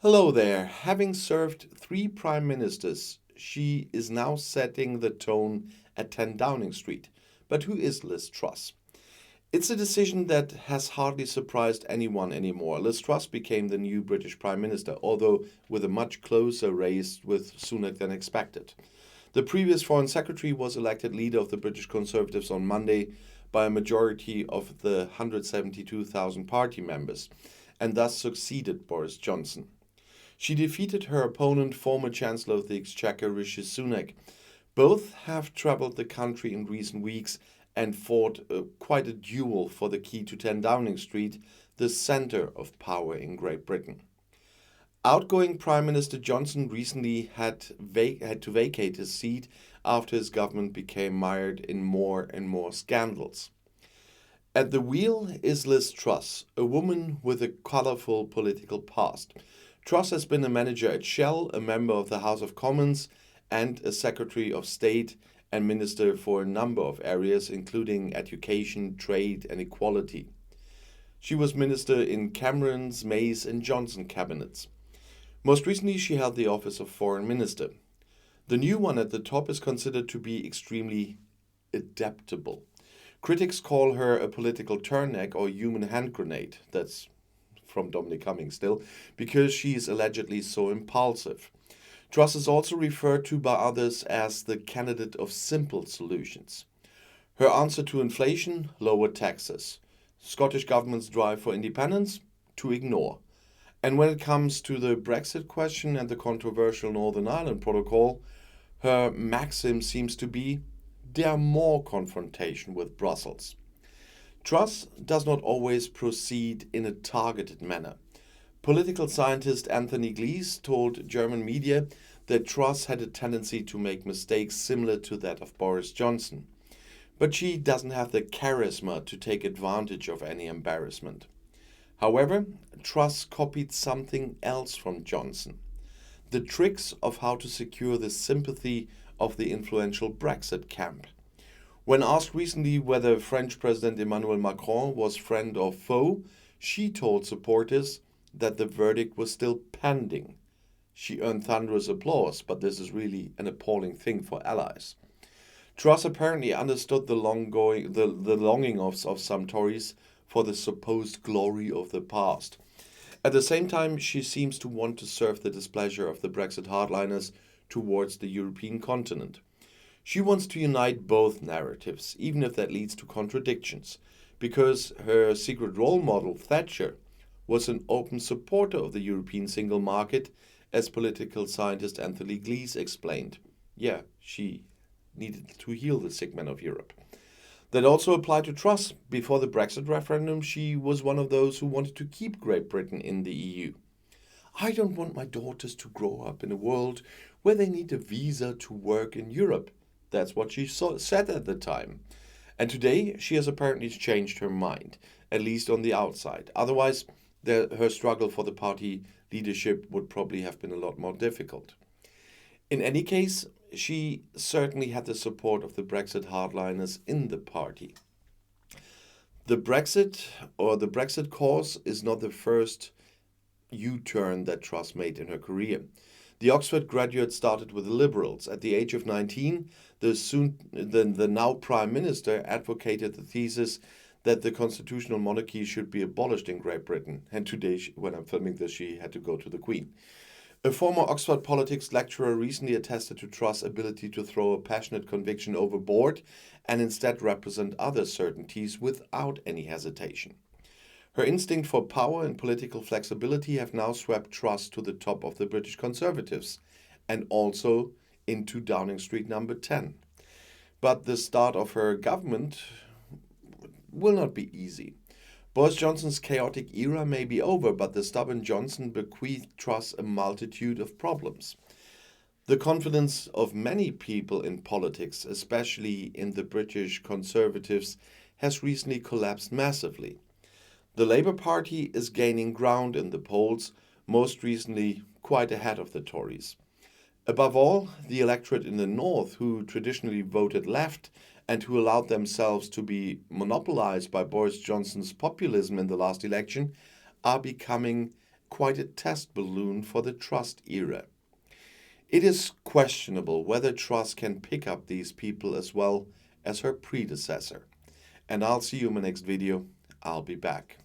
Hello there. Having served three prime ministers, she is now setting the tone at 10 Downing Street. But who is Liz Truss? It's a decision that has hardly surprised anyone anymore. Liz Truss became the new British Prime Minister, although with a much closer race with Sunak than expected. The previous Foreign Secretary was elected leader of the British Conservatives on Monday by a majority of the 172,000 party members, and thus succeeded Boris Johnson. She defeated her opponent, former Chancellor of the Exchequer Rishi Sunak. Both have travelled the country in recent weeks and fought quite a duel for the key to 10 Downing Street, the centre of power in Great Britain. Outgoing Prime Minister Johnson recently had to vacate his seat after his government became mired in more and more scandals. At the wheel is Liz Truss, a woman with a colourful political past. Truss has been a manager at Shell, a member of the House of Commons, and a Secretary of State and Minister for a number of areas, including education, trade, and equality. She was Minister in Cameron's, May's, and Johnson cabinets. Most recently, she held the office of Foreign Minister. The new one at the top is considered to be extremely adaptable. Critics call her a political turn-neck or human hand grenade. That's from Dominic Cummings still, because she is allegedly so impulsive. Truss is also referred to by others as the candidate of simple solutions. Her answer to inflation: lower taxes. Scottish Government's drive for independence: to ignore. And when it comes to the Brexit question and the controversial Northern Ireland Protocol, her maxim seems to be: dare more confrontation with Brussels. Truss does not always proceed in a targeted manner. Political scientist Anthony Glees told German media that Truss had a tendency to make mistakes similar to that of Boris Johnson. But she doesn't have the charisma to take advantage of any embarrassment. However, Truss copied something else from Johnson: the tricks of how to secure the sympathy of the influential Brexit camp. When asked recently whether French President Emmanuel Macron was friend or foe, she told supporters that the verdict was still pending. She earned thunderous applause, but this is really an appalling thing for allies. Truss apparently understood the longing of some Tories for the supposed glory of the past. At the same time, she seems to want to serve the displeasure of the Brexit hardliners towards the European continent. She wants to unite both narratives, even if that leads to contradictions, because her secret role model, Thatcher, was an open supporter of the European single market, as political scientist Anthony Glees explained. Yeah, she needed to heal the sick man of Europe. That also applied to Truss. Before the Brexit referendum, she was one of those who wanted to keep Great Britain in the EU. I don't want my daughters to grow up in a world where they need a visa to work in Europe. That's what she said at the time. And today, she has apparently changed her mind, at least on the outside. Otherwise, her struggle for the party leadership would probably have been a lot more difficult. In any case, she certainly had the support of the Brexit hardliners in the party. The Brexit cause is not the first U-turn that Truss made in her career. The Oxford graduate started with the Liberals. At the age of 19, the now Prime Minister advocated the thesis that the constitutional monarchy should be abolished in Great Britain. And today, when I'm filming this, she had to go to the Queen. A former Oxford politics lecturer recently attested to Truss' ability to throw a passionate conviction overboard and instead represent other certainties without any hesitation. Her instinct for power and political flexibility have now swept Truss to the top of the British Conservatives and also into Downing Street number 10. But the start of her government will not be easy. Boris Johnson's chaotic era may be over, but the stubborn Johnson bequeathed Truss a multitude of problems. The confidence of many people in politics, especially in the British Conservatives, has recently collapsed massively. The Labour Party is gaining ground in the polls, most recently quite ahead of the Tories. Above all, the electorate in the north, who traditionally voted left and who allowed themselves to be monopolized by Boris Johnson's populism in the last election, are becoming quite a test balloon for the Truss era. It is questionable whether Truss can pick up these people as well as her predecessor. And I'll see you in my next video. I'll be back.